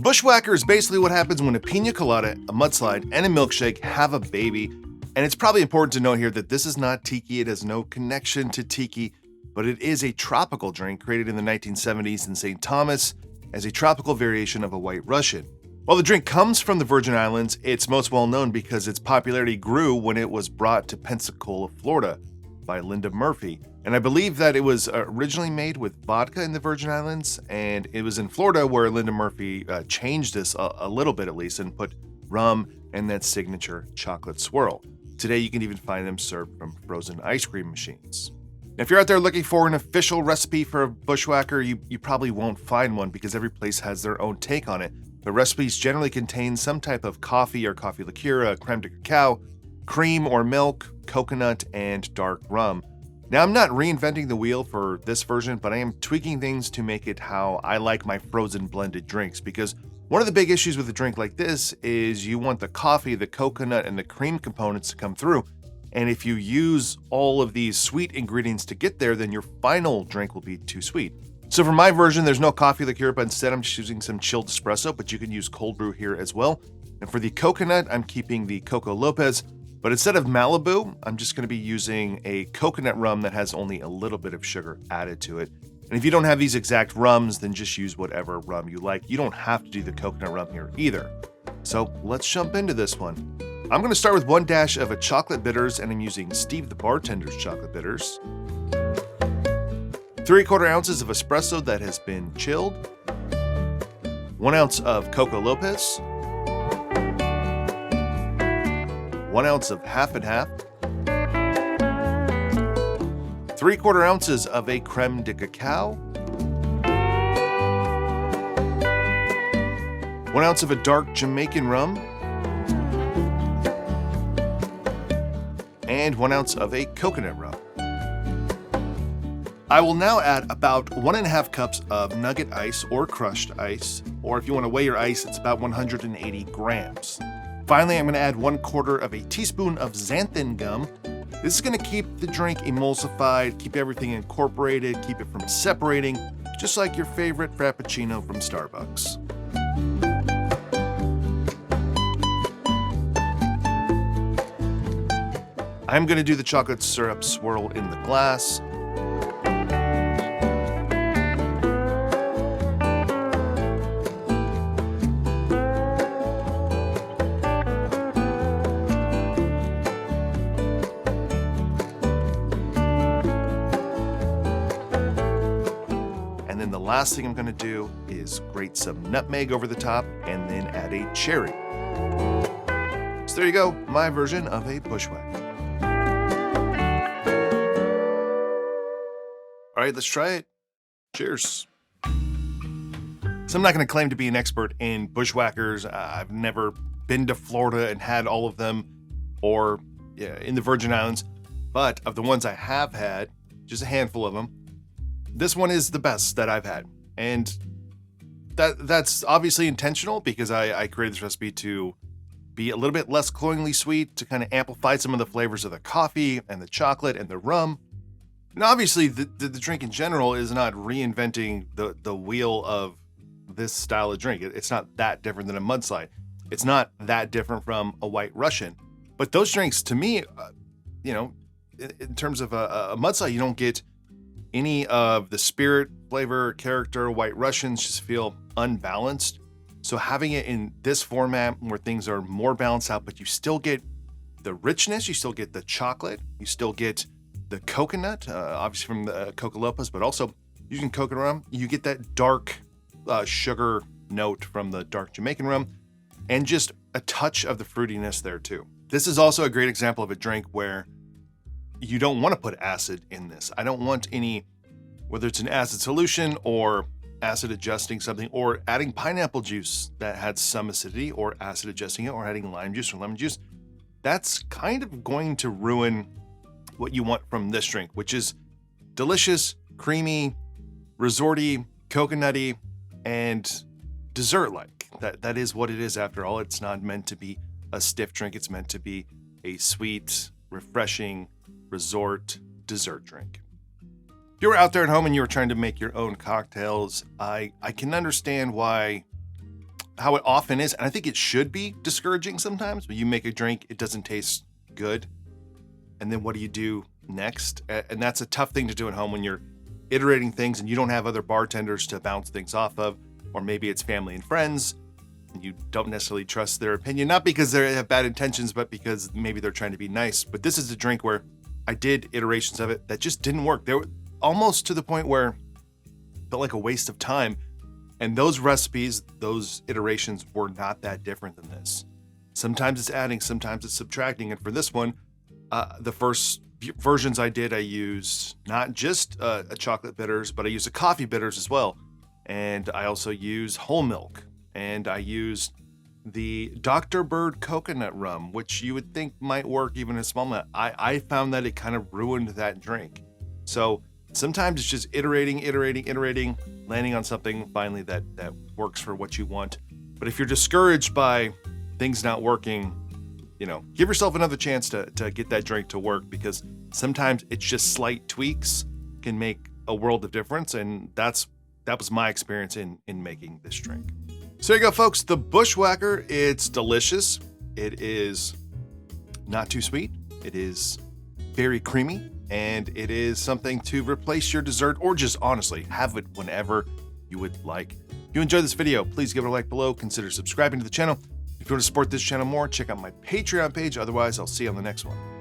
Bushwacker is basically what happens when a pina colada, a mudslide, and a milkshake have a baby. And it's probably important to note here that this is not tiki. It has no connection to tiki, but it is a tropical drink created in the 1970s in St. Thomas as a tropical variation of a White Russian. While the drink comes from the Virgin Islands, it's most well known because its popularity grew when it was brought to Pensacola, Florida by Linda Murphy. And I believe that it was originally made with vodka in the Virgin Islands, and it was in Florida where Linda Murphy changed this a little bit at least and put rum and that signature chocolate swirl. Today you can even find them served from frozen ice cream machines. Now, if you're out there looking for an official recipe for a Bushwacker, you probably won't find one because every place has their own take on it. The recipes generally contain some type of coffee or coffee liqueur, crème de cacao, cream or milk, coconut, and dark rum. Now, I'm not reinventing the wheel for this version, but I am tweaking things to make it how I like my frozen blended drinks, because one of the big issues with a drink like this is you want the coffee, the coconut, and the cream components to come through. And if you use all of these sweet ingredients to get there, then your final drink will be too sweet. So for my version, there's no coffee liqueur, but instead I'm just using some chilled espresso, but you can use cold brew here as well. And for the coconut, I'm keeping the Coco López, but instead of Malibu, I'm just going to be using a coconut rum that has only a little bit of sugar added to it. And if you don't have these exact rums, then just use whatever rum you like. You don't have to do the coconut rum here either. So let's jump into this one. I'm going to start with 1 dash of a chocolate bitters, and I'm using Steve the Bartender's chocolate bitters. 3/4 ounces of espresso that has been chilled. 1 ounce of Coco López. 1 ounce of half and half. 3/4 ounces of a crème de cacao. 1 ounce of a dark Jamaican rum. And 1 ounce of a coconut rum. I will now add about 1.5 cups of nugget ice or crushed ice, or if you want to weigh your ice, it's about 180 grams. Finally, I'm going to add 1/4 of a teaspoon of xanthan gum. This is going to keep the drink emulsified, keep everything incorporated, keep it from separating, just like your favorite Frappuccino from Starbucks. I'm going to do the chocolate syrup swirl in the glass. And then the last thing I'm going to do is grate some nutmeg over the top and then add a cherry. So there you go, my version of a Bushwacker. All right, let's try it. Cheers. So I'm not going to claim to be an expert in Bushwackers. I've never been to Florida and had all of them, or in the Virgin Islands. But of the ones I have had, just a handful of them, this one is the best that I've had. And that's obviously intentional because I created this recipe to be a little bit less cloyingly sweet, to kind of amplify some of the flavors of the coffee and the chocolate and the rum. And obviously, the drink in general is not reinventing the wheel of this style of drink. It's not that different than a mudslide. It's not that different from a White Russian. But those drinks, to me, in terms of a mudslide, you don't get any of the spirit, flavor, character. White Russians just feel unbalanced. So having it in this format where things are more balanced out, but you still get the richness, you still get the chocolate, you still get the coconut, obviously from the Coco López, but also using coconut rum, you get that dark sugar note from the dark Jamaican rum, and just a touch of the fruitiness there too. This is also a great example of a drink where you don't want to put acid in this. I don't want any, whether it's an acid solution or acid adjusting something, or adding pineapple juice that had some acidity, or acid adjusting it, or adding lime juice or lemon juice. That's kind of going to ruin what you want from this drink, which is delicious, creamy, resorty, coconutty, and dessert-like. That is what it is after all. It's not meant to be a stiff drink. It's meant to be a sweet, refreshing, resort dessert drink. If you were out there at home and you were trying to make your own cocktails, I can understand why how it often is, and I think it should be discouraging sometimes when you make a drink, it doesn't taste good. And then what do you do next? And that's a tough thing to do at home when you're iterating things and you don't have other bartenders to bounce things off of, or maybe it's family and friends and you don't necessarily trust their opinion, not because they have bad intentions, but because maybe they're trying to be nice. But this is a drink where I did iterations of it that just didn't work. They were almost to the point where it felt like a waste of time. And those recipes, those iterations were not that different than this. Sometimes it's adding, sometimes it's subtracting. And for this one, the first versions I did, I used not just a chocolate bitters, but I used a coffee bitters as well. And I also use whole milk. And I used the Dr. Bird coconut rum, which you would think might work even in a small amount. I found that it kind of ruined that drink. So sometimes it's just iterating, landing on something finally that works for what you want. But if you're discouraged by things not working, give yourself another chance to get that drink to work, because sometimes it's just slight tweaks can make a world of difference. And that was my experience in making this drink. So there you go, folks. The Bushwacker, it's delicious. It is not too sweet. It is very creamy. And it is something to replace your dessert, or just honestly have it whenever you would like. If you enjoyed this video, please give it a like below. Consider subscribing to the channel. If you want to support this channel more, check out my Patreon page. Otherwise, I'll see you on the next one.